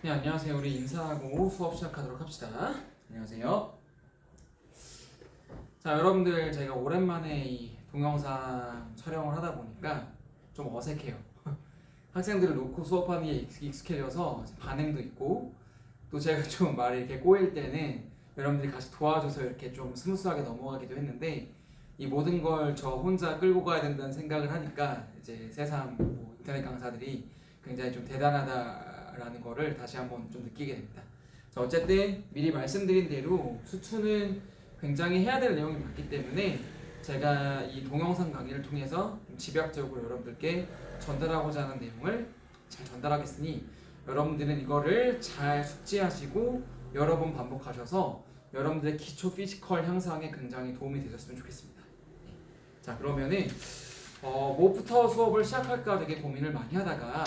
네, 안녕하세요. 우리 인사하고 수업 시작하도록 합시다. 안녕하세요. 자, 여러분들 제가 오랜만에 이 동영상 촬영을 하다 보니까 좀 어색해요. 학생들을 놓고 수업하는 게 익숙해져서 반응도 있고, 또 제가 좀 말이 이렇게 꼬일 때는 여러분들이 같이 도와줘서 이렇게 좀 스무스하게 넘어가기도 했는데, 이 모든 걸 저 혼자 끌고 가야 된다는 생각을 하니까 이제 세상 뭐 인터넷 강사들이 굉장히 좀 대단하다라는 거를 다시 한번 좀 느끼게 됩니다. 자, 어쨌든 미리 말씀드린 대로 수투는 굉장히 해야 될 내용이 많기 때문에 제가 이 동영상 강의를 통해서 좀 집약적으로 여러분들께 전달하고자 하는 내용을 잘 전달하겠으니 여러분들은 이거를 잘 숙지하시고 여러 번 반복하셔서 여러분들의 기초 피지컬 향상에 굉장히 도움이 되셨으면 좋겠습니다. 자, 그러면은 뭐부터 수업을 시작할까 되게 고민을 많이 하다가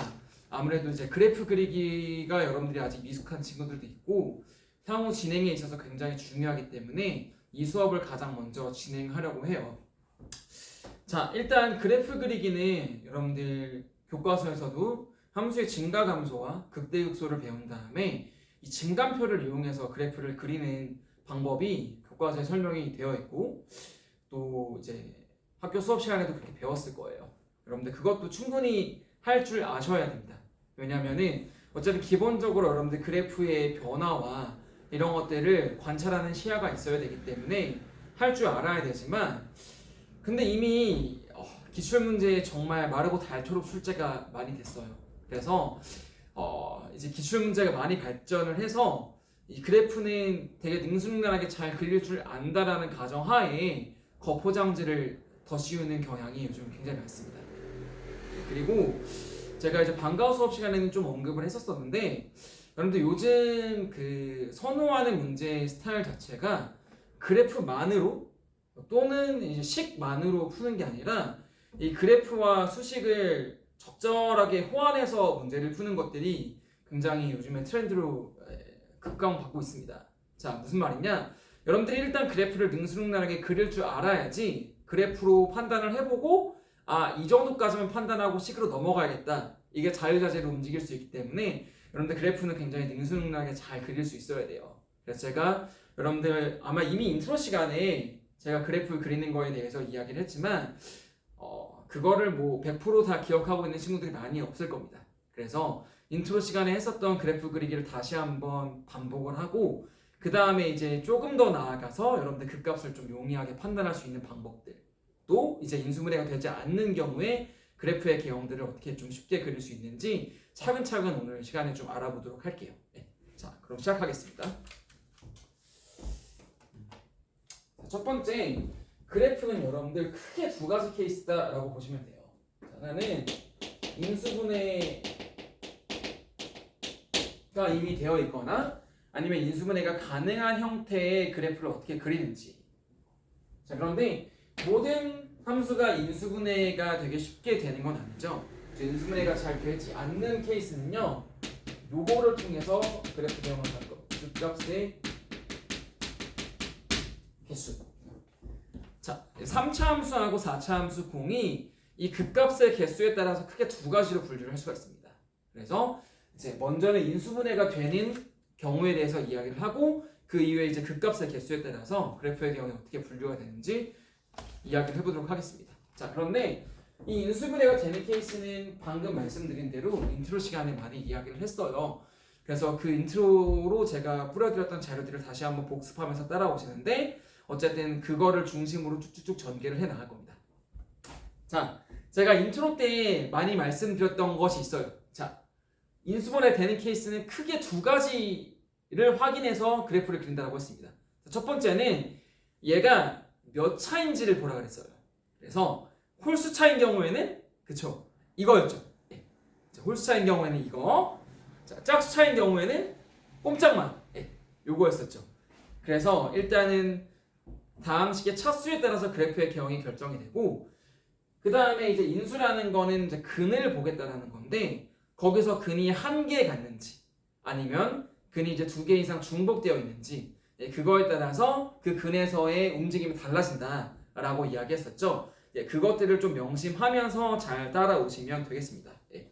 아무래도 이제 그래프 그리기가 여러분들이 아직 미숙한 친구들도 있고 향후 진행에 있어서 굉장히 중요하기 때문에 이 수업을 가장 먼저 진행하려고 해요. 자, 일단 그래프 그리기는 여러분들 교과서에서도 함수의 증가 감소와 극대극소를 배운 다음에 이 증감표를 이용해서 그래프를 그리는 방법이 교과서에 설명이 되어 있고 또 이제 학교 수업 시간에도 그렇게 배웠을 거예요. 여러분들 그것도 충분히 할 줄 아셔야 됩니다. 왜냐면은 어차피 기본적으로 여러분들 그래프의 변화와 이런 것들을 관찰하는 시야가 있어야 되기 때문에 할 줄 알아야 되지만 근데 이미 기출문제에 정말 마르고 닳도록 출제가 많이 됐어요. 그래서 이제 기출문제가 많이 발전을 해서 이 그래프는 되게 능수능란하게 잘 그릴 줄 안다라는 가정하에 거포장지를 더 씌우는 경향이 요즘 굉장히 많습니다. 그리고 제가 이제 방과후 수업 시간에는 좀 언급을 했었었는데 여러분들 요즘 그 선호하는 문제의 스타일 자체가 그래프만으로 또는 이제 식만으로 푸는 게 아니라 이 그래프와 수식을 적절하게 호환해서 문제를 푸는 것들이 굉장히 요즘에 트렌드로 급강받고 있습니다. 자, 무슨 말이냐? 여러분들이 일단 그래프를 능수능란하게 그릴 줄 알아야지 그래프로 판단을 해보고 이 정도까지만 판단하고 식으로 넘어가야겠다. 이게 자유자재로 움직일 수 있기 때문에 여러분들 그래프는 굉장히 능수능란하게 잘 그릴 수 있어야 돼요. 그래서 제가 여러분들 아마 이미 인트로 시간에 제가 그래프 그리는 거에 대해서 이야기를 했지만 그거를 뭐 100% 다 기억하고 있는 친구들이 많이 없을 겁니다. 그래서 인트로 시간에 했었던 그래프 그리기를 다시 한번 반복을 하고 그 다음에 이제 조금 더 나아가서 여러분들 극값을 좀 용이하게 판단할 수 있는 방법들 또 이제 인수분해가 되지 않는 경우에 그래프의 개형들을 어떻게 좀 쉽게 그릴 수 있는지 차근차근 오늘 시간에 좀 알아보도록 할게요. 네. 자, 그럼 시작하겠습니다. 첫 번째 그래프는 여러분들 크게 두 가지 케이스다라고 보시면 돼요. 자, 하나는 인수분해가 이미 되어 있거나 아니면 인수분해가 가능한 형태의 그래프를 어떻게 그리는지. 자, 그런데 모든 함수가 인수분해가 되게 쉽게 되는 건 아니죠. 인수분해가 잘 되지 않는 케이스는요. 요거를 통해서 그래프 개형을 하는 거. 극값의 개수. 자, 3차 함수하고 4차 함수 공이 이 극값의 개수에 따라서 크게 두 가지로 분류를 할 수가 있습니다. 그래서 이제 먼저는 인수분해가 되는 경우에 대해서 이야기를 하고 그 이후에 이제 극값의 개수에 따라서 그래프의 경우에 어떻게 분류가 되는지 이야기를 해보도록 하겠습니다. 자, 그런데 이 인수분해가 되는 케이스는 방금 말씀드린 대로 인트로 시간에 많이 이야기를 했어요. 그래서 그 인트로로 제가 뿌려드렸던 자료들을 다시 한번 복습하면서 따라오시는데 어쨌든 그거를 중심으로 쭉쭉쭉 전개를 해 나갈 겁니다. 자, 제가 인트로 때 많이 말씀드렸던 것이 있어요. 자, 인수분해 되는 케이스는 크게 두 가지를 확인해서 그래프를 그린다고 했습니다. 첫 번째는 얘가 몇 차인지를 보라 그랬어요. 그래서 홀수 차인 경우에는 그쵸 이거였죠. 네. 홀수 차인 경우에는 이거. 자, 짝수 차인 경우에는 꼼짝만. 네. 요거였었죠. 그래서 일단은 다항식의 차수에 따라서 그래프의 개형이 결정이 되고 그 다음에 이제 인수라는 거는 이제 근을 보겠다라는 건데 거기서 근이 한 개 같는지 아니면 근이 이제 두 개 이상 중복되어 있는지 그거에 따라서 그 근에서의 움직임이 달라진다라고 이야기했었죠. 예, 그것들을 좀 명심하면서 잘 따라오시면 되겠습니다. 예. 예.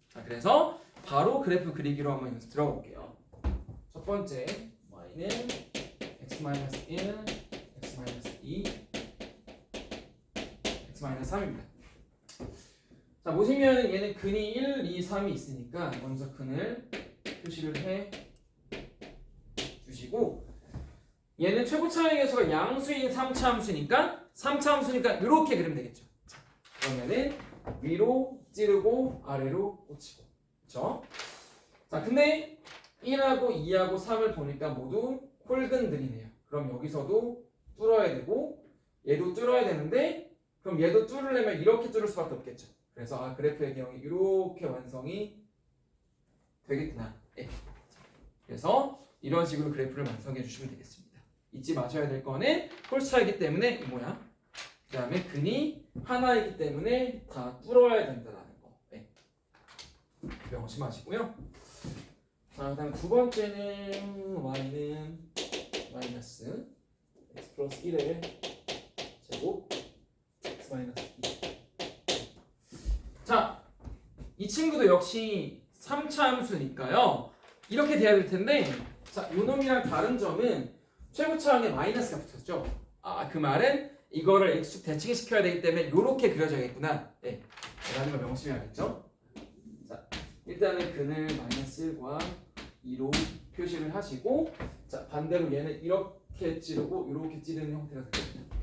자, 그래서 바로 그래프 그리기로 한번 연습 들어볼게요. 첫 번째 y는 x-1, x-2, x-3입니다. 자, 보시면 얘는 근이 1, 2, 3이 있으니까 먼저 근을 표시를 해 주시고, 얘는 최고 차항의 개수가 양수인 3차 함수니까 3차 함수니까 이렇게 그리면 되겠죠. 자, 그러면은 위로 찌르고 아래로 꽂히고, 그렇죠? 자, 근데 1하고 2하고 3을 보니까 모두 홀근들이네요. 그럼 여기서도 뚫어야 되고 얘도 뚫어야 되는데, 그럼 얘도 뚫으려면 이렇게 뚫을 수밖에 없겠죠. 그래서 그래프의 경우 이렇게 완성이 되겠구나. 예. 그래서 이런 식으로 그래프를 완성해 주시면 되겠습니다. 잊지 마셔야 될 거는 홀수차이기 때문에 이 모양, 그 다음에 근이 하나이기 때문에 다 뚫어야 된다는 거. 네. 명심하시고요. 자, 그 다음 두 번째는 y는 마이너스 x 플러스 1의 제곱 x 마이너스 2. 자, 이 친구도 역시 3차 함수니까요. 이렇게 돼야 될 텐데, 자, 요 놈이랑 다른 점은 최고차항에 마이너스가 붙었죠. 그 말은 이거를 x축 대칭시켜야 되기 때문에 이렇게 그려져야겠구나. 네, 라는 걸 명심해야겠죠. 자, 일단은 근을 마이너스 1과 2로 표시를 하시고, 자, 반대로 얘는 이렇게 찌르고 이렇게 찌르는 형태가 됩니다.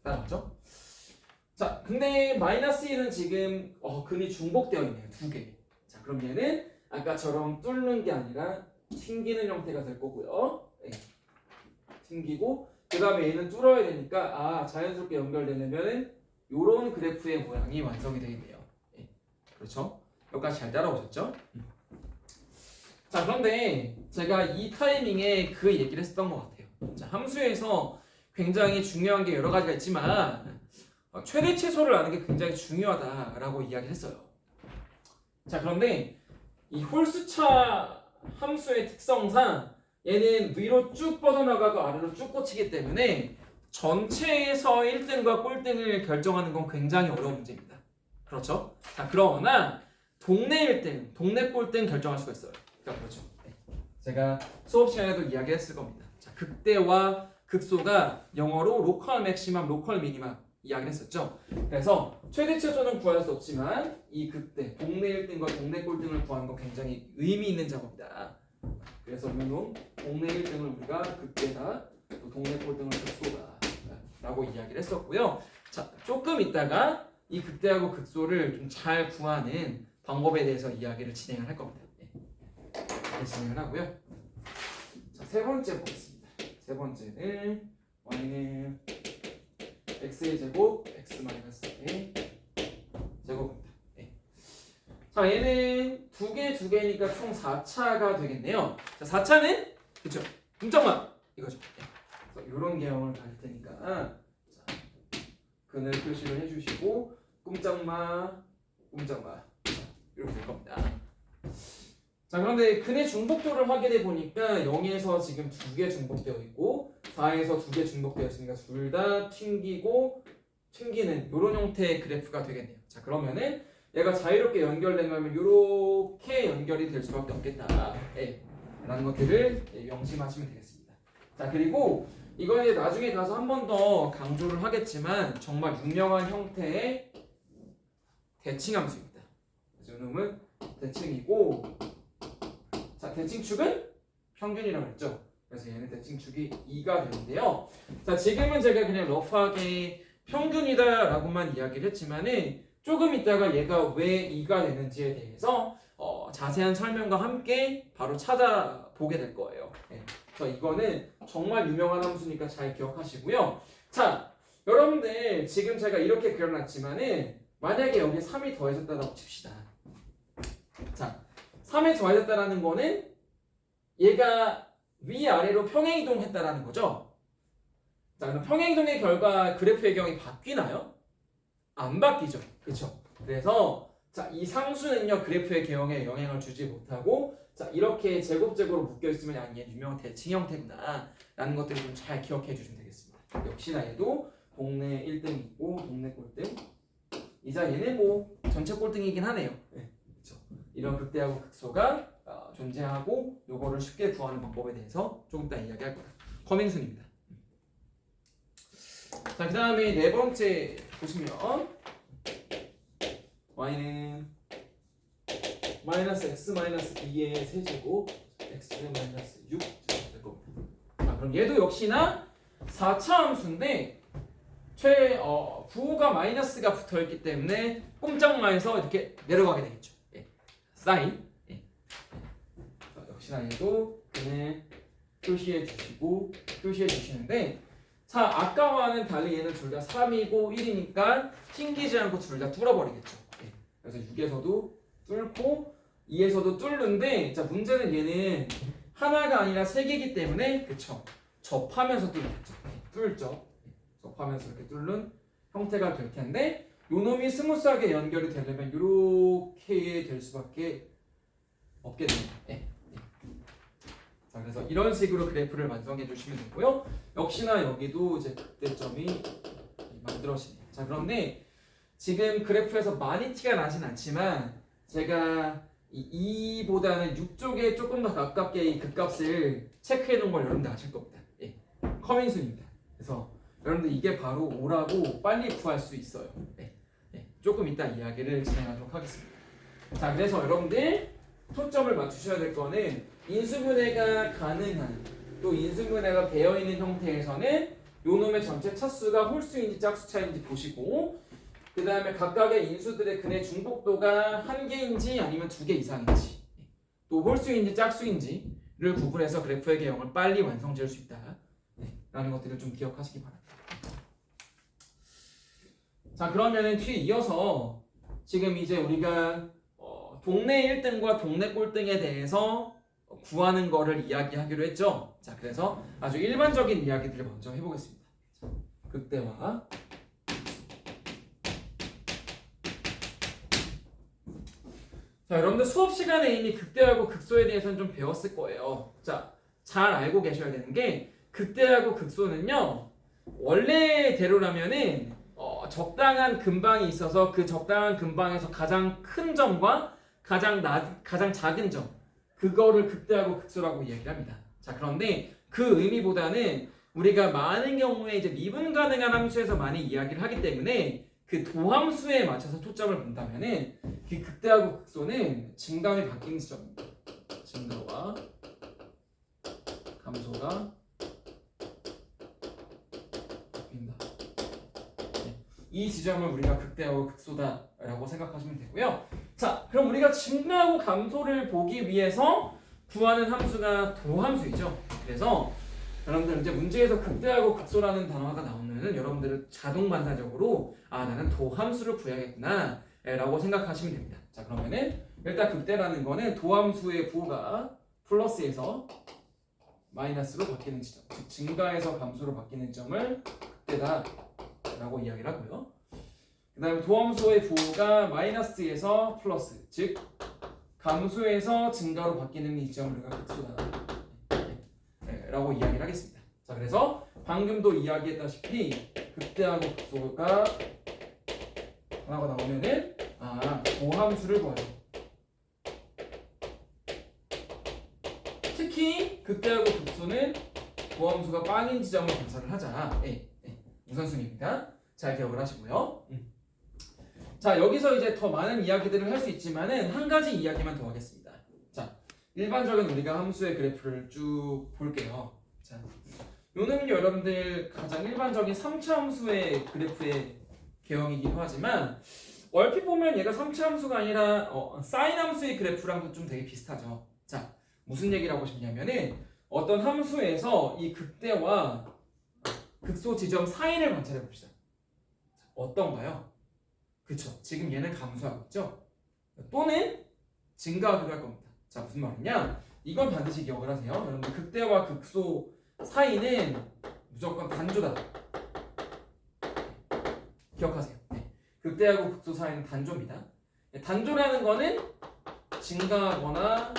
따라왔죠? 자, 근데 마이너스 1은 지금 근이 중복되어 있네요. 두 개. 자, 그럼 얘는 아까처럼 뚫는 게 아니라 튕기는 형태가 될 거고요. 네. 튕기고, 그 다음에 얘는 뚫어야 되니까 자연스럽게 연결되려면 이런 그래프의 모양이 완성이 되겠네요. 네. 그렇죠? 여기까지 잘 따라오셨죠? 자, 그런데 제가 이 타이밍에 그 얘기를 했었던 것 같아요. 자, 함수에서 굉장히 중요한 게 여러 가지가 있지만 최대 최소를 아는 게 굉장히 중요하다라고 이야기를 했어요. 자, 그런데 이 홀수차 함수의 특성상 얘는 위로 쭉 뻗어나가고 아래로 쭉 꽂히기 때문에 전체에서 1등과 꼴등을 결정하는 건 굉장히 어려운 문제입니다. 그렇죠? 자, 그러나 동네 1등, 동네 꼴등 결정할 수가 있어요. 그러니까 그렇죠. 네. 제가 수업 시간에도 이야기했을 겁니다. 자, 극대와 극소가 영어로 로컬 맥시멈, 로컬 미니멈 이야기를 했었죠. 그래서 최대 최소는 구할 수 없지만 이 극대, 동네 1등과 동네 꼴등을 구하는 건 굉장히 의미 있는 작업이다. 그래서 이놈 동네 1등을 우리가 극대다, 또 동네 꼴등을 극소다 라고 이야기를 했었고요. 자, 조금 있다가 이 극대하고 극소를 좀 잘 구하는 방법에 대해서 이야기를 진행을 할 겁니다. 네. 진행을 하고요. 자, 세 번째 보겠습니다. 세 번째는 y는 x의 제곱 x-의 제곱입니다. 네. 자, 얘는 두 개니까 총 4차가 되겠네요. 자, 4차는 그쵸? 분점만 이거죠. 네. 그래서 이런 개형을 가질 테니까 자, 근을 표시를 해주시고 꼼짝마 이렇게 될 겁니다. 자, 그런데 근의 중복도를 확인해 보니까 0에서 지금 2개 중복되어 있고 4에서 2개 중복되어 있으니까 둘 다 튕기고 튕기는 이런 형태의 그래프가 되겠네요. 자, 그러면은 얘가 자유롭게 연결되려면 이렇게 연결이 될 수밖에 없겠다. 라는 것들을 명심하시면 되겠습니다. 자, 그리고 이거 이제 나중에 가서 한 번 더 강조를 하겠지만 정말 유명한 형태의 대칭함수입니다. 이놈은 대칭이고, 자, 대칭축은 평균이라고 했죠. 그래서 얘는 대칭축이 2가 되는데요. 자, 지금은 제가 그냥 러프하게 평균이다라고만 이야기를 했지만은 조금 있다가 얘가 왜 2가 되는지에 대해서 자세한 설명과 함께 바로 찾아보게 될 거예요. 그래서 이거는 정말 유명한 함수니까 잘 기억하시고요. 자, 여러분들 지금 제가 이렇게 그려놨지만은 만약에 여기에 3이 더해졌다고 칩시다. 자, 3이 더해졌다라는 거는 얘가 위아래로 평행이동했다라는 거죠. 자, 그럼 평행이동의 결과 그래프의 경이 바뀌나요? 안 바뀌죠. 그렇죠? 그래서 자, 이 상수는요 그래프의 개형에 영향을 주지 못하고 자, 이렇게 제곱제곱으로 묶여 있으면 얘 유명한 대칭 형태구나 라는 것들을 좀 잘 기억해 주시면 되겠습니다. 역시나 얘도 동네 1등이고 동네 꼴등. 이자 얘는 뭐 전체 꼴등이긴 하네요. 네, 그렇죠. 이런 극대하고 극소가 존재하고 요거를 쉽게 구하는 방법에 대해서 조금 이따 이야기할 거예요. 커밍순입니다. 자, 그 다음에 네 번째 보시면 y는 마이너스 x 마이너스 b의 세제곱 x 마이너스 6 될 겁니다. 자, 그럼 얘도 역시나 4차 함수인데 부호가 마이너스가 붙어있기 때문에 꼼짝마에서 이렇게 내려가게 되겠죠. 예. 사인. 예. 자, 역시나 얘도 그냥 표시해 주시는데, 자, 아까와는 달리 얘는 둘 다 3이고 1이니까 튕기지 않고 둘 다 뚫어버리겠죠. 예. 그래서 6에서도 뚫고 2에서도 뚫는데, 자, 문제는 얘는 하나가 아니라 3개이기 때문에, 그쵸, 접하면서 뚫겠죠. 뚫죠. 접하면서 이렇게 뚫는 형태가 될 텐데, 요 놈이 스무스하게 연결이 되려면 이렇게 될 수밖에 없게 됩니다. 예. 자, 그래서 이런 식으로 그래프를 완성해 주시면 되고요. 역시나 여기도 이제 극대점이 만들어지네요. 자, 그런데 지금 그래프에서 많이 티가 나진 않지만 제가 이 2보다는 6쪽에 조금 더 가깝게 이 극값을 체크해 놓은 걸 여러분들 아실 겁니다. 예. 커밍순입니다. 그래서 여러분들 이게 바로 5라고 빨리 구할 수 있어요. 예. 예. 조금 이따 이야기를 진행하도록 하겠습니다. 자, 그래서 여러분들 초점을 맞추셔야 될 거는 인수분해가 가능한, 또 인수분해가 되어 있는 형태에서는 요 놈의 전체 차수가 홀수인지 짝수차인지 보시고, 그 다음에 각각의 인수들의 근의 중복도가 1개인지 아니면 2개 이상인지, 또 홀수인지 짝수인지를 구분해서 그래프의 개형을 빨리 완성지을 수 있다 라는 것들을 좀 기억하시기 바랍니다. 자, 그러면은 뒤에 이어서 지금 이제 우리가 동네 1등과 동네 꼴등에 대해서 구하는 거를 이야기하기로 했죠. 자, 그래서 아주 일반적인 이야기들을 먼저 해보겠습니다. 자, 극대화. 자, 여러분들 수업 시간에 이미 극대화하고 극소에 대해서는 좀 배웠을 거예요. 자, 잘 알고 계셔야 되는 게 극대화하고 극소는요, 원래대로라면은 적당한 근방이 있어서 그 적당한 근방에서 가장 큰 점과 가장 작은 점, 그거를 극대하고 극소라고 이야기를 합니다. 자, 그런데 그 의미보다는 우리가 많은 경우에 이제 미분 가능한 함수에서 많이 이야기를 하기 때문에 그 도함수에 맞춰서 초점을 본다면은 그 극대하고 극소는 증감이 바뀌는 지점입니다. 증가와 감소가 바뀐다. 이 지점을 우리가 극대하고 극소다라고 생각하시면 되고요. 자, 그럼 우리가 증가하고 감소를 보기 위해서 구하는 함수가 도함수이죠. 그래서 여러분들 이제 문제에서 극대하고 극소라는 단어가 나오면은 여러분들은 자동 반사적으로 나는 도함수를 구해야겠구나 라고 생각하시면 됩니다. 자, 그러면은 일단 극대라는 거는 도함수의 부호가 플러스에서 마이너스로 바뀌는 지점, 즉 증가에서 감소로 바뀌는 점을 극대다 라고 이야기를 하고요. 그 다음에 도함수의 부호가 마이너스에서 플러스, 즉 감소에서 증가로 바뀌는 이 지점을 우리가 극소다 라고 이야기를 하겠습니다. 자, 그래서 방금도 이야기했다시피 극대하고 극소가 하나가 나오면은 도함수를 구하죠. 특히 극대하고 극소는 도함수가 빵인 지점을 검사를 하자. 우선순위입니다. 잘 기억을 하시고요. 자, 여기서 이제 더 많은 이야기들을 할 수 있지만은 한 가지 이야기만 더 하겠습니다. 자, 일반적인 우리가 함수의 그래프를 쭉 볼게요. 자, 요는 여러분들 가장 일반적인 3차 함수의 그래프의 개형이기도 하지만 얼핏 보면 얘가 3차 함수가 아니라 사인 함수의 그래프랑도 좀 되게 비슷하죠. 자, 무슨 얘기를 하고 싶냐면은 어떤 함수에서 이 극대와 극소 지점 사이를 관찰해 봅시다. 어떤가요? 그쵸? 지금 얘는 감소하고 있죠? 또는 증가하기도 할 겁니다. 자, 무슨 말이냐? 이건 반드시 기억을 하세요. 여러분들 극대와 극소 사이는 무조건 단조다. 기억하세요. 네. 극대하고 극소 사이는 단조입니다. 단조라는 거는 증가하거나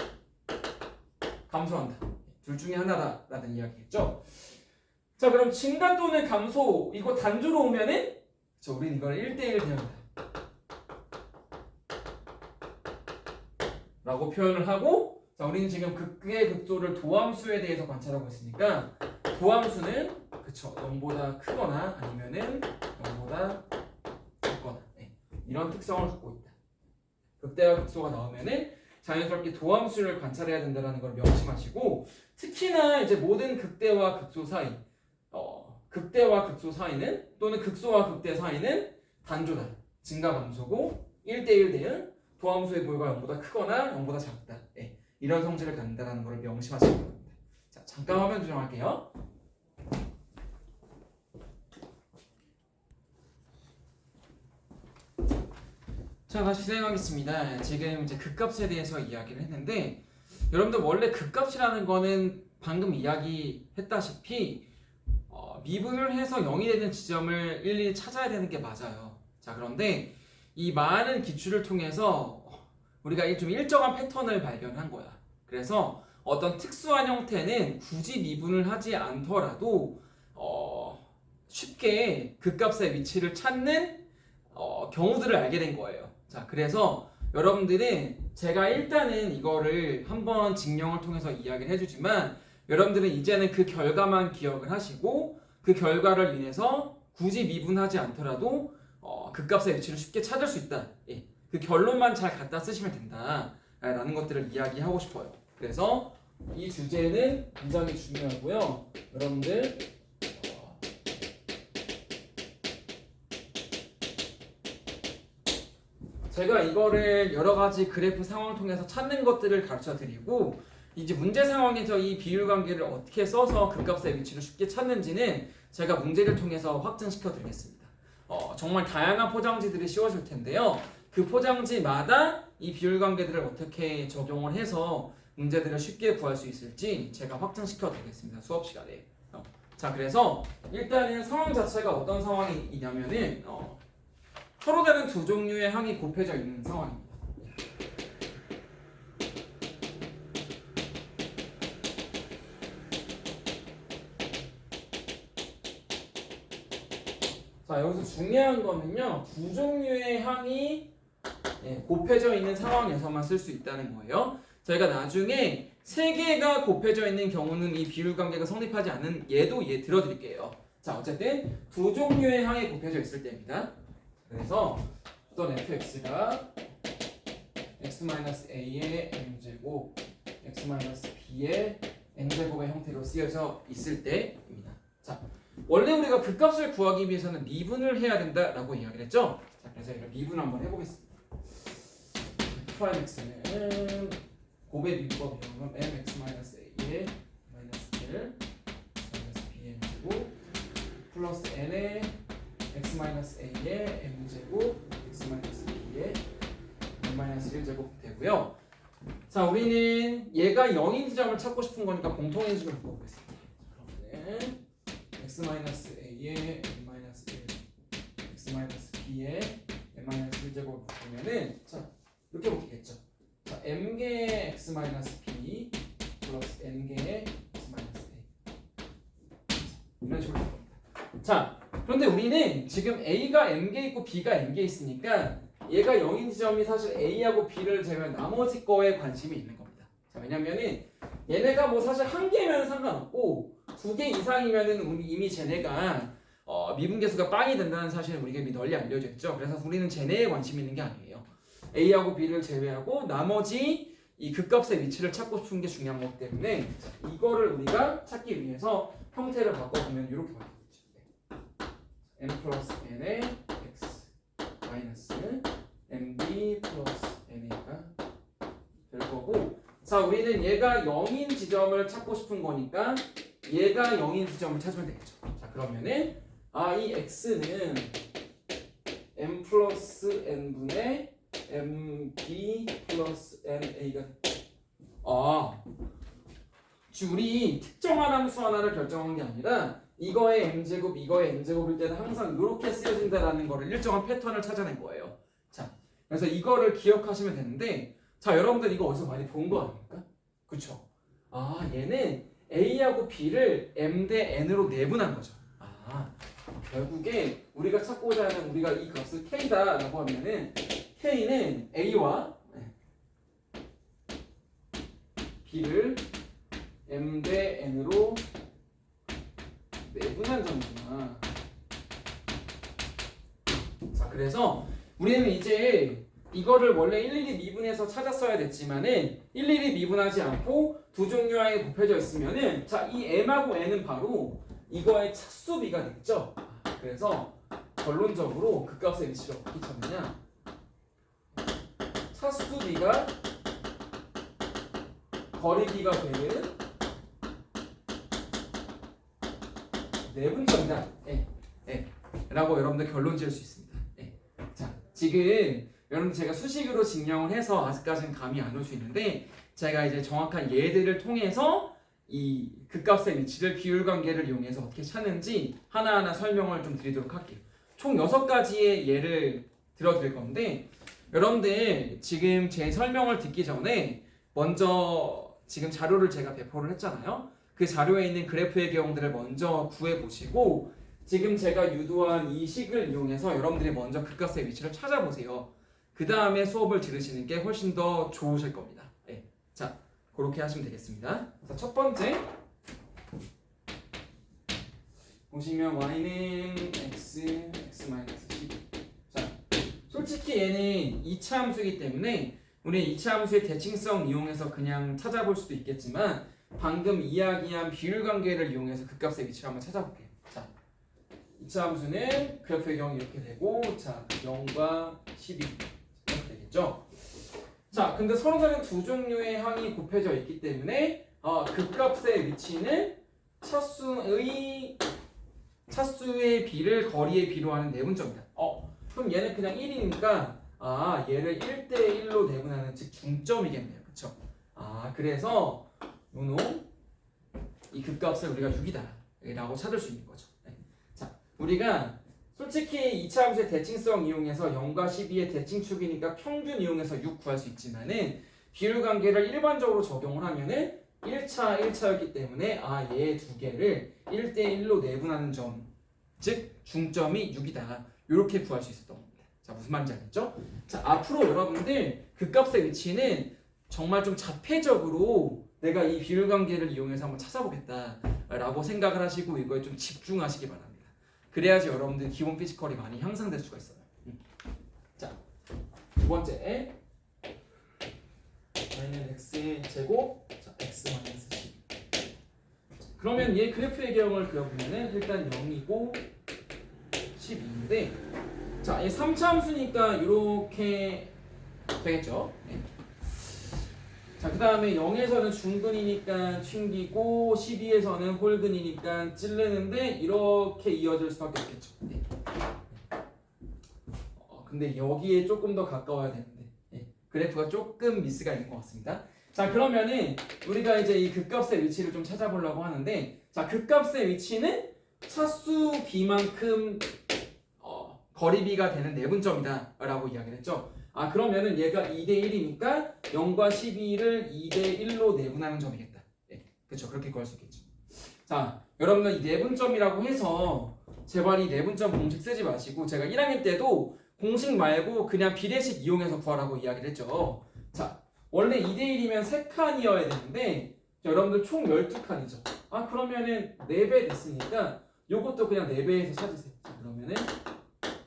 감소한다. 둘 중에 하나다라는 이야기겠죠. 자, 그럼 증가 또는 감소 이거 단조로 오면은 우리는 이걸 1대1 대응이다 라고 표현을 하고, 자, 우리는 지금 극의 극소를 도함수에 대해서 관찰하고 있으니까 도함수는 0보다 크거나 아니면은 0보다 작거나 이런 특성을 갖고 있다. 극대와 극소가 나오면은 자연스럽게 도함수를 관찰해야 된다는 걸 명심하시고, 특히나 이제 모든 극대와 극소 사이, 극대와 극소 사이는 또는 극소와 극대 사이는 단조다. 증가 감소고 1대1 대응, 도함수의 부호가 0보다 크거나 0보다 작다. 이런 성질을 갖는다는 걸 명심하시면 됩니다. 자, 잠깐 화면 조정할게요. 자, 다시 진행하겠습니다. 지금 이제 극값에 대해서 이야기를 했는데, 여러분들 원래 극값이라는 거는 방금 이야기했다시피 미분을 해서 0이 되는 지점을 일일이 찾아야 되는 게 맞아요. 자, 그런데 이 많은 기출을 통해서 우리가 좀 일정한 패턴을 발견한 거야. 그래서 어떤 특수한 형태는 굳이 미분을 하지 않더라도 쉽게 극값의 위치를 찾는 경우들을 알게 된 거예요. 자, 그래서 여러분들은 제가 일단은 이거를 한번 직령을 통해서 이야기를 해주지만, 여러분들은 이제는 그 결과만 기억을 하시고 그 결과를 인해서 굳이 미분하지 않더라도 극값의 위치를 쉽게 찾을 수 있다. 그 결론만 잘 갖다 쓰시면 된다 라는 것들을 이야기하고 싶어요. 그래서 이 주제는 굉장히 중요하고요. 여러분들 제가 이거를 여러 가지 그래프 상황을 통해서 찾는 것들을 가르쳐 드리고, 이제 문제 상황에서 이 비율 관계를 어떻게 써서 극값의 위치를 쉽게 찾는지는 제가 문제를 통해서 확증시켜 드리겠습니다. 정말 다양한 포장지들이 씌워질 텐데요. 그 포장지마다 이 비율 관계들을 어떻게 적용을 해서 문제들을 쉽게 구할 수 있을지 제가 확증시켜 드리겠습니다. 수업 시간에. 자, 그래서 일단은 상황 자체가 어떤 상황이냐면은 서로 다른 두 종류의 항이 곱해져 있는 상황입니다. 자, 여기서 중요한 거는요, 두 종류의 항이 곱해져 있는 상황에서만 쓸 수 있다는 거예요. 저희가 나중에 세 개가 곱해져 있는 경우는 이 비율 관계가 성립하지 않는 얘도 들어드릴게요. 자, 어쨌든 두 종류의 항이 곱해져 있을 때입니다. 그래서 어떤 fx가 x-a의 m제곱, x-b의 n제곱의 형태로 쓰여져 있을 때입니다. 자, 원래 우리가 극값을 구하기 위해서는 미분을 해야 된다라고 이야기를 했죠. 자, 그래서 이걸 미분 한번 해보겠습니다. x는 곱의 미분법이면 mx-a의 -1 b의 m제곱 플러스 n의 x-a의 m제곱 x-b의 n-1제곱 되고요. 자, 우리는 얘가 0인 지점을 찾고 싶은 거니까 공통인 지점을 구하겠습니다. 그러면 x-a의 n-1 x-b의 n-1제곱을 보면은 자, 이렇게 보겠죠. 자, m개의 x-b 플러스 n개의 x-a 이런 식으로 될 겁니다. 자, 그런데 우리는 지금 a가 m개 있고 b가 n개 있으니까 얘가 0인 지점이 사실 a하고 b를 제외한 나머지 거에 관심이 있는 겁니다. 자, 왜냐면은 얘네가 뭐 사실 한 개면 상관없고 두 개 이상이면은 우리 이미 쟤네가 미분계수가 빵이 된다는 사실은 우리가 이미 널리 알려져 있죠. 그래서 우리는 쟤네에 관심 있는 게 아니에요. a하고 b를 제외하고 나머지 이 극값의 위치를 찾고 싶은 게 중요한 거기 때문에 이거를 우리가 찾기 위해서 형태를 바꿔보면 이렇게 바뀌겠죠. m 플러스 n의 x 마이너스 mb 플러스 na가 될 거고, 자, 우리는 얘가 0인 지점을 찾고 싶은 거니까 얘가 0인 지점을 찾으면 되겠죠. 자, 그러면은 이 x는 m 플러스 n분의 mb 플러스 na가 우리 특정한 함수 하나를 결정한 게 아니라 이거의 m제곱 이거의 n제곱일 때는 항상 이렇게 쓰여진다라는 거를 일정한 패턴을 찾아낸 거예요. 자, 그래서 이거를 기억하시면 되는데, 자, 여러분들 이거 어디서 많이 본 거 아닙니까? 그쵸? 얘는 A하고 B를 M 대 N으로 내분한 거죠. 결국에 우리가 찾고자 하는 우리가 이 값을 K다라고 하면은 K는 A와 B를 M 대 N으로 내분한 점이구나. 자, 그래서 우리는 이제 이거를 원래 일일이 미분해서 찾았어야 됐지만은 일일이 미분하지 않고 두 종류하에 곱해져 있으면은 자, 이 M하고 N은 바로 이거의 차수비가 되겠죠. 그래서 결론적으로 그 값의 위치를 어떻게 찾느냐? 차수비가 거리비가 되는 내분점이다. 라고 여러분들 결론 지을 수 있습니다. 자, 지금 여러분들 제가 수식으로 증명을 해서 아직까지는 감이 안 올 수 있는데 제가 이제 정확한 예들을 통해서 이 극값의 위치를 비율 관계를 이용해서 어떻게 찾는지 하나하나 설명을 좀 드리도록 할게요. 총 6가지의 예를 들어드릴 건데 여러분들 지금 제 설명을 듣기 전에 먼저 지금 자료를 제가 배포를 했잖아요. 그 자료에 있는 그래프의 경우들을 먼저 구해보시고 지금 제가 유도한 이 식을 이용해서 여러분들이 먼저 극값의 위치를 찾아보세요. 그 다음에 수업을 들으시는 게 훨씬 더 좋으실 겁니다. 자, 그렇게 하시면 되겠습니다. 자, 첫 번째 보시면 y는 x, x-12. 자, 솔직히 얘는 2차 함수이기 때문에 우리 2차 함수의 대칭성 이용해서 그냥 찾아볼 수도 있겠지만 방금 이야기한 비율 관계를 이용해서 극값의 위치를 한번 찾아볼게요. 자, 2차 함수는 그래프의 경우 이렇게 되고 자, 0과 12 이렇게 되겠죠. 자, 근데 서로 다른 두 종류의 항이 곱해져 있기 때문에 극값의 위치는 차수의 비를 거리의 비로 하는 내분점이다. 그럼 얘는 그냥 1이니까 얘를 1대1로 내분하는 즉 중점이겠네요. 그쵸? 그래서 요놈 이 극값을 우리가 6이다 라고 찾을 수 있는 거죠. 자, 우리가 솔직히 2차 함수의 대칭성 이용해서 0과 12의 대칭축이니까 평균 이용해서 6 구할 수 있지만은 비율 관계를 일반적으로 적용을 하면은 1차였기 때문에 얘 두 개를 1대1로 내분하는 점, 즉 중점이 6이다. 이렇게 구할 수 있었던 겁니다. 자, 무슨 말인지 알겠죠? 자, 앞으로 여러분들 극값의 위치는 정말 좀 자폐적으로 내가 이 비율 관계를 이용해서 한번 찾아보겠다라고 생각을 하시고 이거에 좀 집중하시기 바랍니다. 그래야지 여러분들 기본 피지컬이 많이 향상될 수가 있어요. 자, 두 번째 마이너스 x 제곱 자, x 마이너스 10. 그러면 얘 그래프의 경우를 그려보면은 일단 0이고 12인데 자, 얘 3차 함수니까 이렇게 되겠죠. 자, 그 다음에 0에서는 중근이니까 튕기고 12에서는 홀근이니까 찌르는데 이렇게 이어질 수밖에 없겠죠. 근데 여기에 조금 더 가까워야 되는데 그래프가 조금 미스가 있는 것 같습니다. 자, 그러면은 우리가 이제 이 극값의 위치를 좀 찾아보려고 하는데 자, 극값의 위치는 차수 b만큼 거리비가 되는 내분점이다 라고 이야기를 했죠. 그러면은 얘가 2대1이니까 0과 12를 2대1로 내분하는 점이겠다. 그렇죠. 그렇게 구할 수 있겠죠. 자, 여러분들 이 내분점이라고 해서 제발 이 내분점 공식 쓰지 마시고 제가 1학년 때도 공식 말고 그냥 비례식 이용해서 구하라고 이야기를 했죠. 자, 원래 2대1이면 3칸이어야 되는데 여러분들 총 12칸이죠. 그러면은 4배 됐으니까 요것도 그냥 4배에서 찾으세요. 자, 그러면은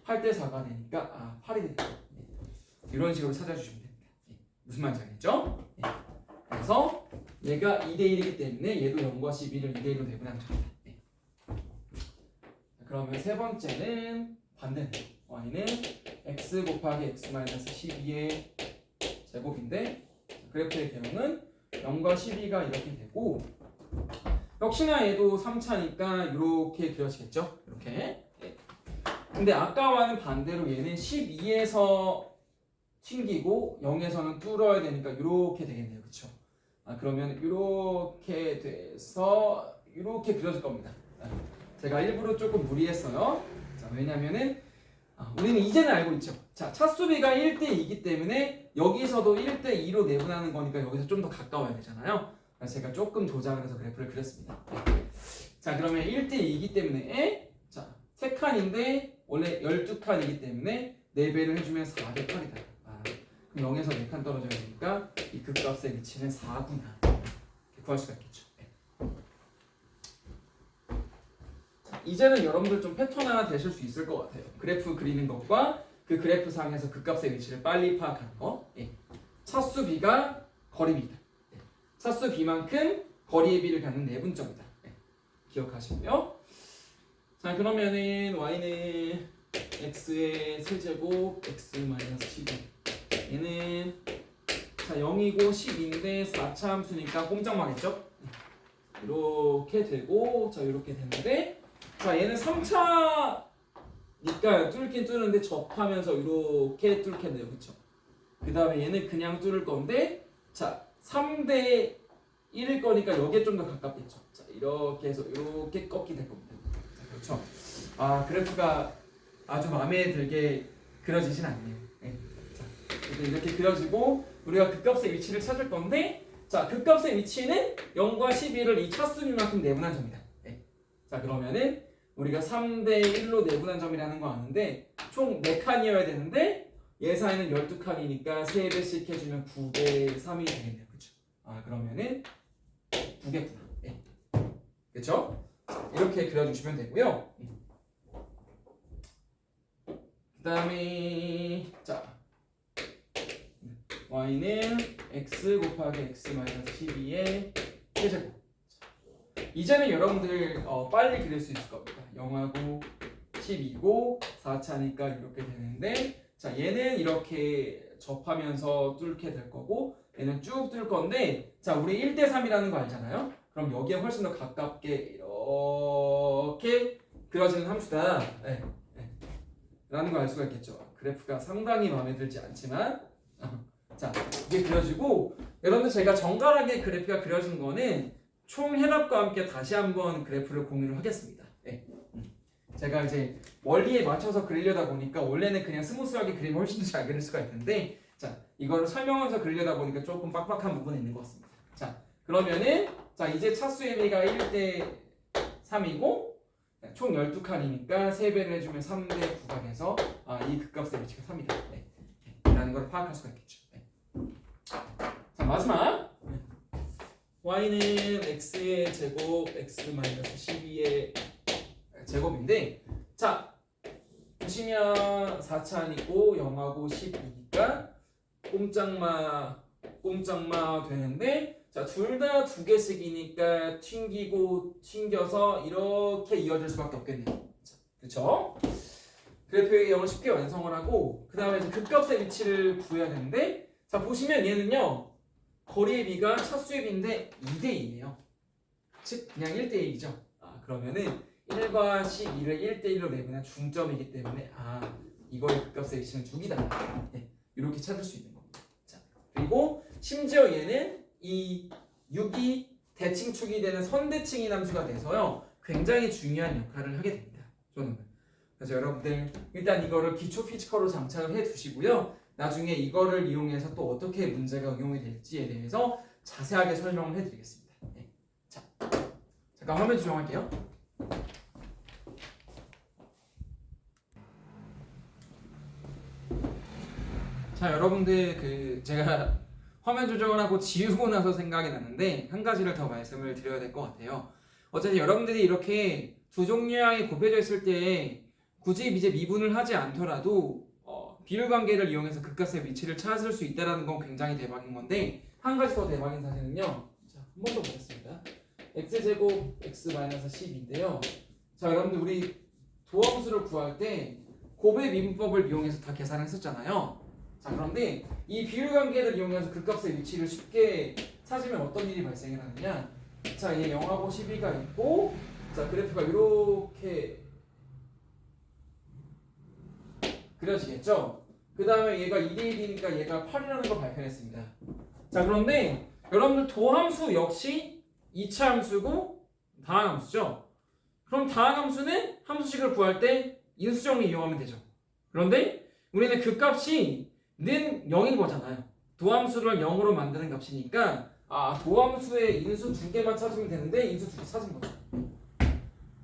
8대4가 되니까 8이 되겠죠. 이런 식으로 찾아주시면 됩니다. 무슨 말인지 알겠죠? 그래서 얘가 2대1이기 때문에 얘도 0과 12를 2대1로 내분하는 겁니다. 그러면 세 번째는 반대네요. y는 x 곱하기 x-12의 제곱인데 그래프의 경우는 0과 12가 이렇게 되고 역시나 얘도 3차니까 이렇게 그려지겠죠? 이렇게. 근데 아까와는 반대로 얘는 12에서 튕기고 0에서는 뚫어야 되니까 이렇게 되겠네요. 그쵸? 그러면 이렇게 돼서 이렇게 그려질 겁니다. 제가 일부러 조금 무리했어요. 자, 왜냐면은 우리는 이제는 알고 있죠. 자, 차수비가 1대2이기 때문에 여기서도 1대2로 내분하는 거니까 여기서 좀 더 가까워야 되잖아요. 그래서 제가 조금 조작을 해서 그래프를 그렸습니다. 자, 그러면 1대2이기 때문에 자, 3칸인데 원래 12칸이기 때문에 4배를 해주면 4배 8이다. 그럼 0에서 4칸 떨어져야 되니까 이 극값의 위치는 4구나. 이렇게 구할 수가 있겠죠. 자, 이제는 여러분들 좀 패턴 하나 되실 수 있을 것 같아요. 그래프 그리는 것과 그 그래프 상에서 극값의 위치를 빨리 파악하는 거. 차수 b가 거리 b다. 차수 b만큼 거리의 b를 갖는 내분점이다. 기억하시고요. 자, 그러면은 y는 x의 세제곱 x 마이너스 12. 얘는 자 0이고 10인데 4차 함수니까 꼼짝마겠죠? 이렇게 되고 자 이렇게 되는데 자 얘는 3차니까 뚫긴 뚫는데 접하면서 이렇게 뚫겠네요, 그쵸? 그 다음에 얘는 그냥 뚫을 건데 자 3대 1일 거니까 여기에 좀 더 가깝겠죠. 자 이렇게 해서 이렇게 꺾이 될 겁니다. 자, 그렇죠? 아 그래프가 아주 마음에 들게 그려지진 않네요. 자 이렇게 그려지고 우리가 극값의 위치를 찾을 건데 자 극값의 위치는 0과 12를 이 차수비만큼 내분한 점이다. 자 그러면은 우리가 3대 1로 내분한 점이라는 거 아는데 총 4칸이어야 되는데 예사에는 12칸이니까 3배씩 해주면 9대 3이 되겠네요. 그쵸? 아 그러면은 9개구나. 그쵸? 이렇게 그려주시면 되고요. 그 다음에 자 y는 x 곱하기 x 마이너스 12의 세제곱. 이제는 여러분들 빨리 그릴 수 있을 겁니다. 0하고 12고 4차니까 이렇게 되는데 자 얘는 이렇게 접하면서 뚫게 될 거고 얘는 쭉 뚫을 건데 자 우리 1대 3이라는 거 알잖아요. 그럼 여기에 훨씬 더 가깝게 이렇게 그려지는 함수다 라는 걸 알 수가 있겠죠. 그래프가 상당히 마음에 들지 않지만 자 이게 그려지고 여러분들 제가 정갈하게 그래프가 그려진 거는 총 해답과 함께 다시 한번 그래프를 공유를 하겠습니다. 제가 이제 원리에 맞춰서 그리려다 보니까 원래는 그냥 스무스하게 그리면 훨씬 더 잘 그릴 수가 있는데 자 이거를 설명하면서 그리려다 보니까 조금 빡빡한 부분이 있는 것 같습니다. 자 그러면은 자 이제 차수의 비가 1대 3이고 총 12칸이니까 3배를 해주면 3대 9가 돼서 이 극값의 위치가 3이다 라는 걸 파악할 수가 있겠죠. 자 마지막 y는 x의 제곱 x 마이너스 12의 제곱인데 자 보시면 4차니고 0하고 12니까 꼼짝마 되는데 자 둘 다 2개씩이니까 튕기고 튕겨서 이렇게 이어질 수밖에 없겠네요. 그쵸? 그래프의 영을 쉽게 완성을 하고 그 다음에 이제 극값의 위치를 구해야 되는데 자 보시면 얘는요 거리의 비가 차수의 비인데 2대2네요. 즉 그냥 1대1이죠. 그러면은 1과 12를 1대1로 내보면 중점이기 때문에 이거의 극값의 위치는 6이다. 이렇게 찾을 수 있는 겁니다. 자, 그리고 심지어 얘는 이 6이 대칭축이 되는 선대칭인 함수가 돼서요 굉장히 중요한 역할을 하게 됩니다. 저는 그래서 여러분들 일단 이거를 기초 피지컬로 장착을 해 두시고요. 나중에 이거를 이용해서 또 어떻게 문제가 응용이 될지에 대해서 자세하게 설명을 해드리겠습니다. 자, 잠깐 화면 조정할게요. 자, 여러분들 제가 화면 조정을 하고 지우고 나서 생각이 났는데 한 가지를 더 말씀을 드려야 될 것 같아요. 어쨌든 여러분들이 이렇게 두 종류양이 곱해져 있을 때 굳이 이제 미분을 하지 않더라도 비율 관계를 이용해서 극값의 위치를 찾을 수 있다는 건 굉장히 대박인 건데 한 가지 더 대박인 사실은요. 자, 한 번 더 보겠습니다. x제곱 x-12인데요. 자, 여러분들 우리 도함수를 구할 때 곱의 미분법을 이용해서 다 계산을 했었잖아요. 자, 그런데 이 비율 관계를 이용해서 극값의 위치를 쉽게 찾으면 어떤 일이 발생을 하느냐. 자, 얘 0하고 12가 있고 자, 그래프가 이렇게 그려지겠죠? 그 다음에 얘가 2대1이니까 얘가 8이라는 걸 발견했습니다. 자, 그런데 여러분들 도함수 역시 2차 함수고 다항함수죠? 그럼 다항함수는 함수식을 구할 때 인수정리 이용하면 되죠. 그런데 우리는 그 값이 는 0인 거잖아요. 도함수를 0으로 만드는 값이니까 도함수의 인수 두 개만 찾으면 되는데 인수 두 개 찾은 거죠.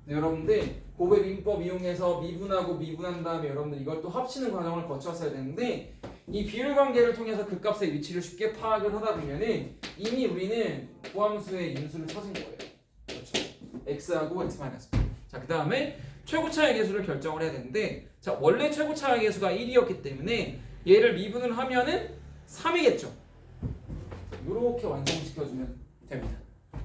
네, 여러분들 곱의 민법 이용해서 미분하고 미분한 다음에 여러분들 이걸 또 합치는 과정을 거쳤어야 되는데 이 비율 관계를 통해서 그 값의 위치를 쉽게 파악을 하다 보면은 이미 우리는 도함수의 인수를 찾은 거예요. 그렇죠. x하고 x-. 자, 그 다음에 최고 차의 계수를 결정을 해야 되는데 자, 원래 최고 차의 계수가 1이었기 때문에 얘를 미분을 하면은 3이겠죠. 이렇게 완성시켜주면 됩니다.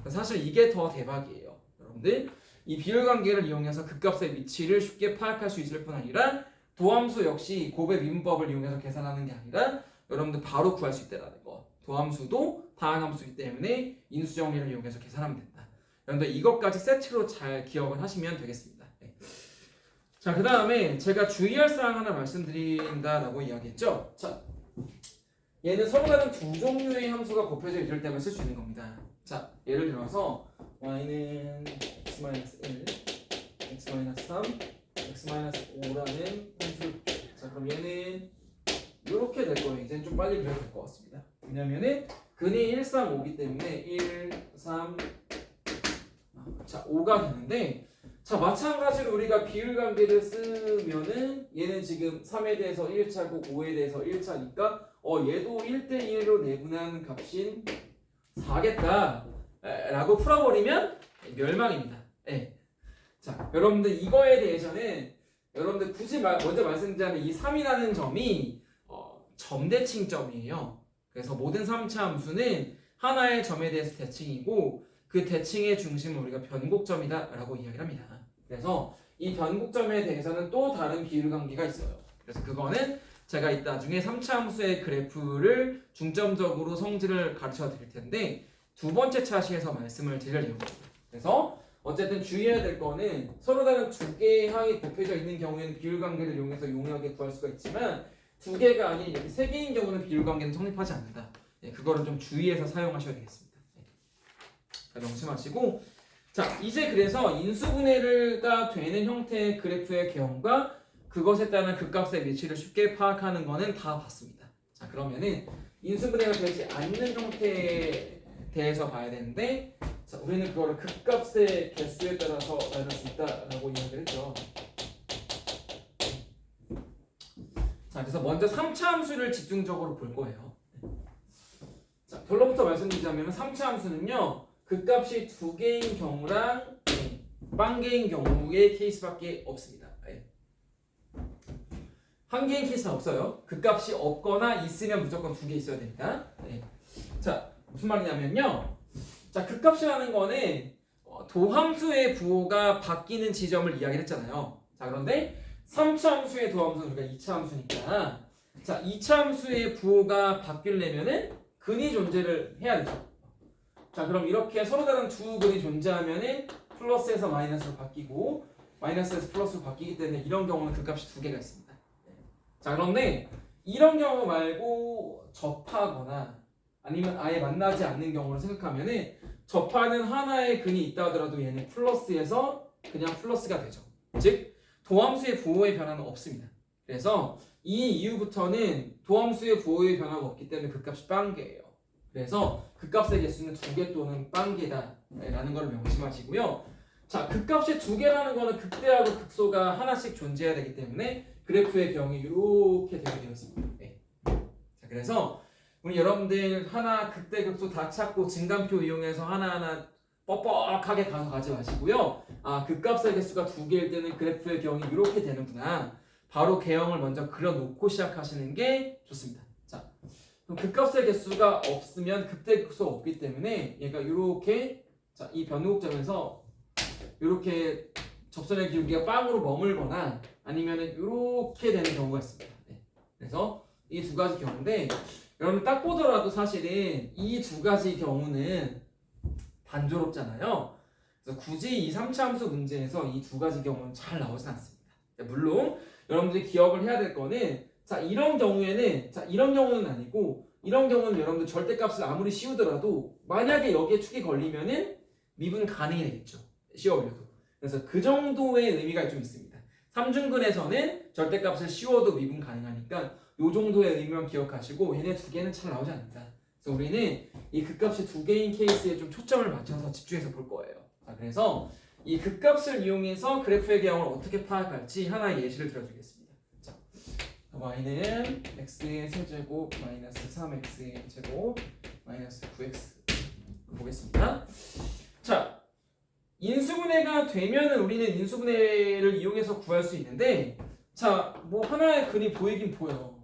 사실 이게 더 대박이에요. 여러분들 이 비율 관계를 이용해서 그 값의 위치를 쉽게 파악할 수 있을 뿐 아니라 도함수 역시 곱의 미분법을 이용해서 계산하는 게 아니라 여러분들 바로 구할 수 있다는 거. 도함수도 다항함수이기 때문에 인수정리를 이용해서 계산하면 된다. 여러분들 이것까지 세트로 잘 기억을 하시면 되겠습니다. 네. 자, 그 다음에 제가 주의할 사항 하나 말씀드린다라고 이야기했죠. 자, 얘는 서로 다른 두 종류의 함수가 곱해져 있을 때만 쓸 수 있는 겁니다. 자, 예를 들어서 y는 x-1, x-3, x-5라는 함수를. 자, 그럼 얘는 이렇게 될 거예요. 이제는 좀 빨리 그려야 될 것 같습니다. 왜냐면은 근이 1, 3, 5기 때문에 1, 3, 자 5가 되는데 자 마찬가지로 우리가 비율 관계를 쓰면은 얘는 지금 3에 대해서 1차고 5에 대해서 1차니까 얘도 1대1로 내분한 값인 4겠다 라고 풀어버리면 멸망입니다. 네. 자 여러분들 이거에 대해서는 여러분들 굳이 먼저 말씀드리자면 이 3이라는 점이 점대칭점이에요. 그래서 모든 3차 함수는 하나의 점에 대해서 대칭이고 그 대칭의 중심은 우리가 변곡점이다 라고 이야기를 합니다. 그래서 이 변곡점에 대해서는 또 다른 비율 관계가 있어요. 그래서 그거는 제가 이따 나중에 3차 함수의 그래프를 중점적으로 성질을 가르쳐 드릴 텐데 두 번째 차시에서 말씀을 드릴 예정입니다. 그래서 어쨌든 주의해야 될 거는 서로 다른 두 개의 항이 곱해져 있는 경우에는 비율 관계를 이용해서 용이하게 구할 수가 있지만 두 개가 아닌 여기 세 개인 경우는 비율 관계는 성립하지 않는다. 네, 그거는 좀 주의해서 사용하셔야 되겠습니다. 네. 명심하시고 자 이제 그래서 인수분해가 되는 형태의 그래프의 경우가 그것에 따른 극값의 위치를 쉽게 파악하는 거는 다 봤습니다. 자 그러면은 인수분해가 되지 않는 형태에 대해서 봐야 되는데 자 우리는 그거를 극값의 개수에 따라서 나눌 수 있다라고 이야기를 했죠. 자 그래서 먼저 3차 함수를 집중적으로 볼 거예요. 자 결론부터 말씀드리자면 3차 함수는요 극값이 두 개인 경우랑 빵 개인 경우의 케이스밖에 없습니다. 한 개인 케이스는 없어요. 극값이 없거나 있으면 무조건 두 개 있어야 됩니다. 자 무슨 말이냐면요. 자 극값이라는 거는 도함수의 부호가 바뀌는 지점을 이야기를 했잖아요. 자 그런데 3차 함수의 도함수는 우리가 2차 함수니까 자 2차 함수의 부호가 바뀌려면은 근이 존재를 해야 되죠. 자 그럼 이렇게 서로 다른 두 근이 존재하면은 플러스에서 마이너스로 바뀌고 마이너스에서 플러스로 바뀌기 때문에 이런 경우는 극값이 두 개가 있습니다. 자 그런데 이런 경우 말고 접하거나 아니면 아예 만나지 않는 경우를 생각하면은 접하는 하나의 근이 있다 하더라도 얘는 플러스에서 그냥 플러스가 되죠. 즉 도함수의 부호의 변화는 없습니다. 그래서 이 이후부터는 도함수의 부호의 변화가 없기 때문에 극값이 빵개예요. 그래서 극값의 개수는 두 개 또는 빵개다 라는 걸 명심하시고요. 자 극값이 두 개라는 거는 극대하고 극소가 하나씩 존재해야 되기 때문에 그래프의 경이 이렇게 되게 되어 있습니다. 네. 자 그래서 우리 여러분들 하나 극대 극소 다 찾고 증간표 이용해서 하나하나 뻑뻑하게 가지 마시고요. 아 극값의 개수가 두 개일 때는 그래프의 경이 이렇게 되는구나. 바로 개형을 먼저 그려놓고 시작하시는 게 좋습니다. 자 그럼 극값의 개수가 없으면 극대 극소가 없기 때문에 얘가 이렇게 자 이 변곡점에서 이렇게 접선의 기울기가 빵으로 머물거나 아니면은 이렇게 되는 경우가 있습니다. 네. 그래서 이 두 가지 경우인데 여러분 딱 보더라도 사실은 이 두 가지 경우는 단조롭잖아요. 그래서 굳이 이 3차 함수 문제에서 이 두 가지 경우는 잘 나오진 않습니다. 물론 여러분들이 기억을 해야 될 거는 자 이런 경우에는 자 이런 경우는 아니고 이런 경우는 여러분들 절대값을 아무리 씌우더라도 만약에 여기에 축이 걸리면은 미분 가능이 되겠죠. 씌워올려도. 그래서 그 정도의 의미가 좀 있습니다. 3중근에서는 절대값을 씌워도 미분 가능하니까 이 정도의 의미만 기억하시고 얘네 두 개는 잘 나오지 않는다. 그래서 우리는 이 극값이 두 개인 케이스에 좀 초점을 맞춰서 집중해서 볼 거예요. 자, 그래서 이 극값을 이용해서 그래프의 개형을 어떻게 파악할지 하나의 예시를 들어주겠습니다. 자, y는 x의 세제곱 마이너스 3x의 제곱 마이너스 9x 보겠습니다. 자, 인수분해가 되면은 우리는 인수분해를 이용해서 구할 수 있는데, 자, 뭐 하나의 근이 보이긴 보여.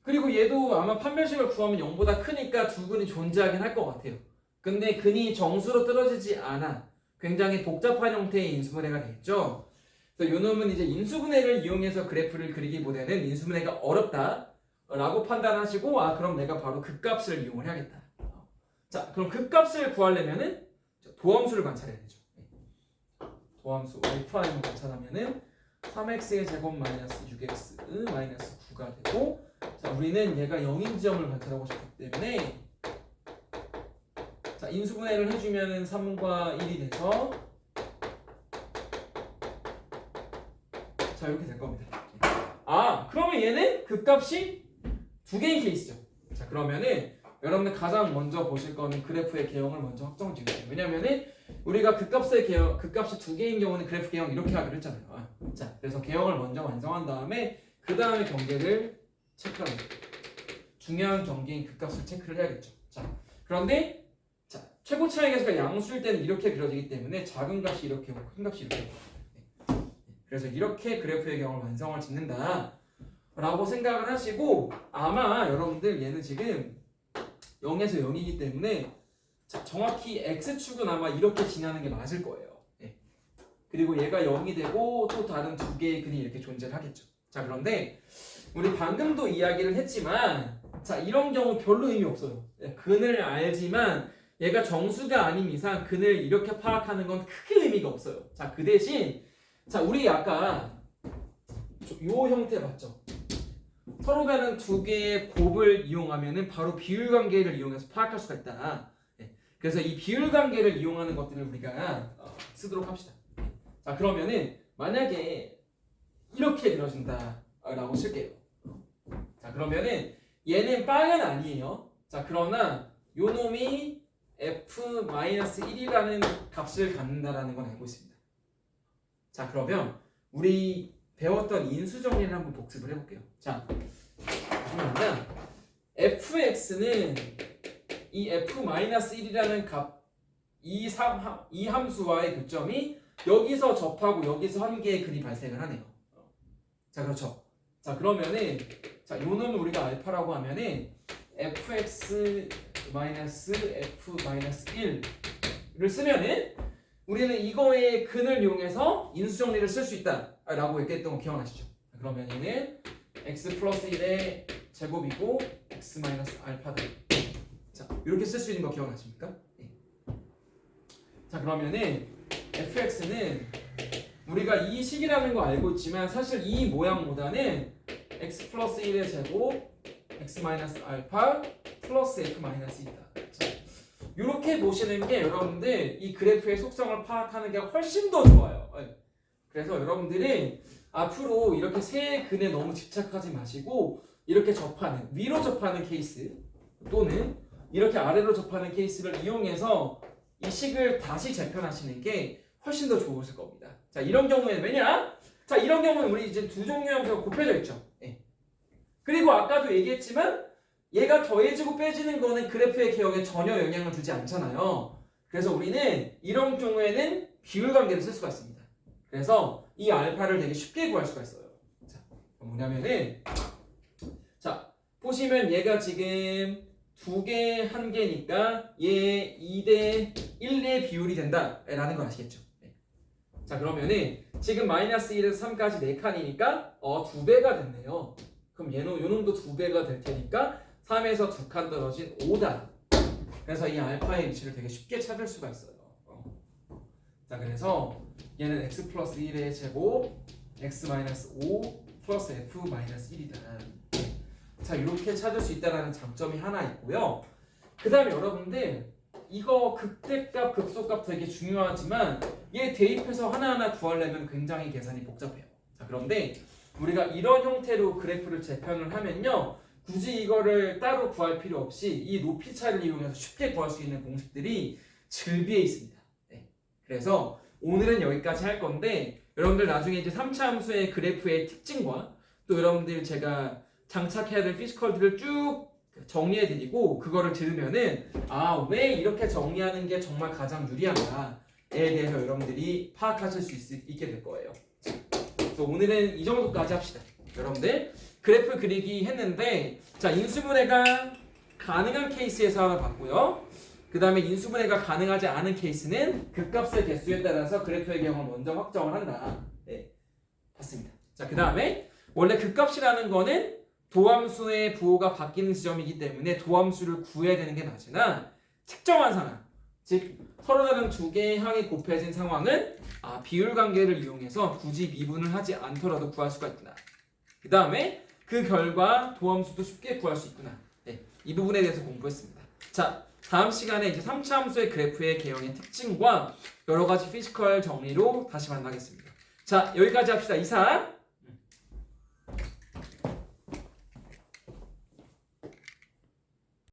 그리고 얘도 아마 판별식을 구하면 0보다 크니까 두 근이 존재하긴 할 것 같아요. 근데 근이 정수로 떨어지지 않아. 굉장히 복잡한 형태의 인수분해가 되겠죠. 그래서 요 놈은 이제 인수분해를 이용해서 그래프를 그리기보다는 인수분해가 어렵다 라고 판단하시고, 아 그럼 내가 바로 극값을 이용을 해야겠다. 자, 그럼 극값을 구하려면은 도함수를 관찰해야 되죠. 도함수 F'을 관찰하면은 3x의 제곱 마이너스 6x 마이너스 9가 되고, 자, 우리는 얘가 0인 지점을 관찰하고 싶기 때문에, 자, 인수분해를 해주면은 3과 1이 돼서, 자, 이렇게 될 겁니다. 아, 그러면 얘는 극값이 두 개인 케이스죠. 자, 그러면은 여러분들 가장 먼저 보실 거는 그래프의 개형을 먼저 확정 지으세요. 왜냐면은 우리가 극값의 개형, 극값이 두 개인 경우는 그래프 개형 이렇게 하기로 했잖아요. 자, 그래서 개형을 먼저 완성한 다음에 그 다음에 경계를 체크하는 거예요. 중요한 경계인 극값을 체크를 해야겠죠. 자, 그런데 자, 최고 차이 계수가 양수일 때는 이렇게 그려지기 때문에 작은 값이 이렇게 오고 큰 값이 이렇게 오고, 그래서 이렇게 그래프의 개형을 완성을 짓는다 라고 생각을 하시고, 아마 여러분들 얘는 지금 0에서 0이기 때문에, 자, 정확히 x축은 아마 이렇게 지나는 게 맞을 거예요. 예. 그리고 얘가 0이 되고 또 다른 두 개의 근이 이렇게 존재를 하겠죠. 자, 그런데 우리 방금도 이야기를 했지만, 자, 이런 경우 별로 의미 없어요. 예, 근을 알지만 얘가 정수가 아닌 이상 근을 이렇게 파악하는 건 크게 의미가 없어요. 자, 그 대신 자, 우리 아까 요 형태 봤죠? 서로 가는 두 개의 곱을 이용하면은 바로 비율 관계를 이용해서 파악할 수가 있다. 네. 그래서 이 비율 관계를 이용하는 것들을 우리가 쓰도록 합시다. 자, 그러면은 만약에 이렇게 그려진다라고 쓸게요. 자, 그러면은 얘는 빵은 아니에요. 자, 그러나 요 놈이 f-1이라는 값을 갖는다라는 건 알고 있습니다. 자, 그러면 우리 배웠던 인수 정리를 한번 복습을 해볼게요. 자, 그러면 fx는 이 f-1이라는 값, 이 함수와의 교점이 여기서 접하고 여기서 한 개의 근이 발생을 하네요. 자, 그렇죠. 자, 그러면은 자, 요 놈을 우리가 알파라고 하면은 fx-f-1을 쓰면은 우리는 이거의 근을 이용해서 인수 정리를 쓸 수 있다라고 얘기했던 거 기억나시죠? 그러면 얘는 x 플러스 1의 제곱이고 x 마이너스 알파다. 자, 이렇게 쓸 수 있는 거 기억나십니까? 네. 자, 그러면은 fx는 우리가 이 식이라는 거 알고 있지만 사실 이 모양보다는 x 플러스 1의 제곱 x 마이너스 알파 플러스 f 마이너스 2다. 이렇게 보시는 게 여러분들 이 그래프의 속성을 파악하는 게 훨씬 더 좋아요. 그래서 여러분들이 앞으로 이렇게 세 근에 너무 집착하지 마시고 이렇게 접하는, 위로 접하는 케이스 또는 이렇게 아래로 접하는 케이스를 이용해서 이 식을 다시 재편하시는 게 훨씬 더 좋으실 겁니다. 자, 이런 경우에는 왜냐? 자, 이런 경우는 우리 이제 두 종류의 함수가 곱해져 있죠. 그리고 아까도 얘기했지만 얘가 더해지고 빼지는 거는 그래프의 개혁에 전혀 영향을 주지 않잖아요. 그래서 우리는 이런 경우에는 비율 관계를 쓸 수가 있습니다. 그래서 이 알파를 되게 쉽게 구할 수가 있어요. 자, 뭐냐면은 자, 보시면 얘가 지금 두 개, 한 개니까 얘 2대 1의 비율이 된다라는 거 아시겠죠? 자, 그러면은 지금 마이너스 1에서 3까지 4칸이니까 두 배가 됐네요. 그럼 얘는 요 놈도 두 배가 될 테니까 3에서 2칸 떨어진 5다. 그래서 이 알파의 위치를 되게 쉽게 찾을 수가 있어요. 자, 그래서 얘는 x 플러스 1의 제곱 x 마이너스 5 플러스 f 마이너스 1이다. 자, 이렇게 찾을 수 있다는 장점이 하나 있고요. 그 다음에 여러분들 이거 극대값, 극소값 되게 중요하지만 얘 대입해서 하나하나 구하려면 굉장히 계산이 복잡해요. 자, 그런데 우리가 이런 형태로 그래프를 재편을 하면요. 굳이 이거를 따로 구할 필요 없이 이 높이 차이를 이용해서 쉽게 구할 수 있는 공식들이 즐비해 있습니다. 네. 그래서 오늘은 여기까지 할 건데 여러분들 나중에 이제 3차 함수의 그래프의 특징과 또 여러분들 제가 장착해야 될 피지컬들을 쭉 정리해 드리고 그거를 들으면은 아, 왜 이렇게 정리하는 게 정말 가장 유리한가에 대해서 여러분들이 파악하실 수 있게 될 거예요. 그래서 오늘은 이 정도까지 합시다. 여러분들 그래프 그리기 했는데 자, 인수분해가 가능한 케이스에서 하나 봤고요. 그 다음에 인수분해가 가능하지 않은 케이스는 극값의 개수에 따라서 그래프의 경우를 먼저 확정을 한다. 네, 봤습니다. 자, 그 다음에 원래 극값이라는 거는 도함수의 부호가 바뀌는 지점이기 때문에 도함수를 구해야 되는 게 맞으나 특정한 상황, 즉 서로 다른 두 개의 항이 곱해진 상황은 비율 관계를 이용해서 굳이 미분을 하지 않더라도 구할 수가 있구나. 그 다음에 그 결과 도함수도 쉽게 구할 수 있구나. 네, 이 부분에 대해서 공부했습니다. 자, 다음 시간에 이제 3차 함수의 그래프의 개형의 특징과 여러 가지 피지컬 정리로 다시 만나겠습니다. 자, 여기까지 합시다. 이상.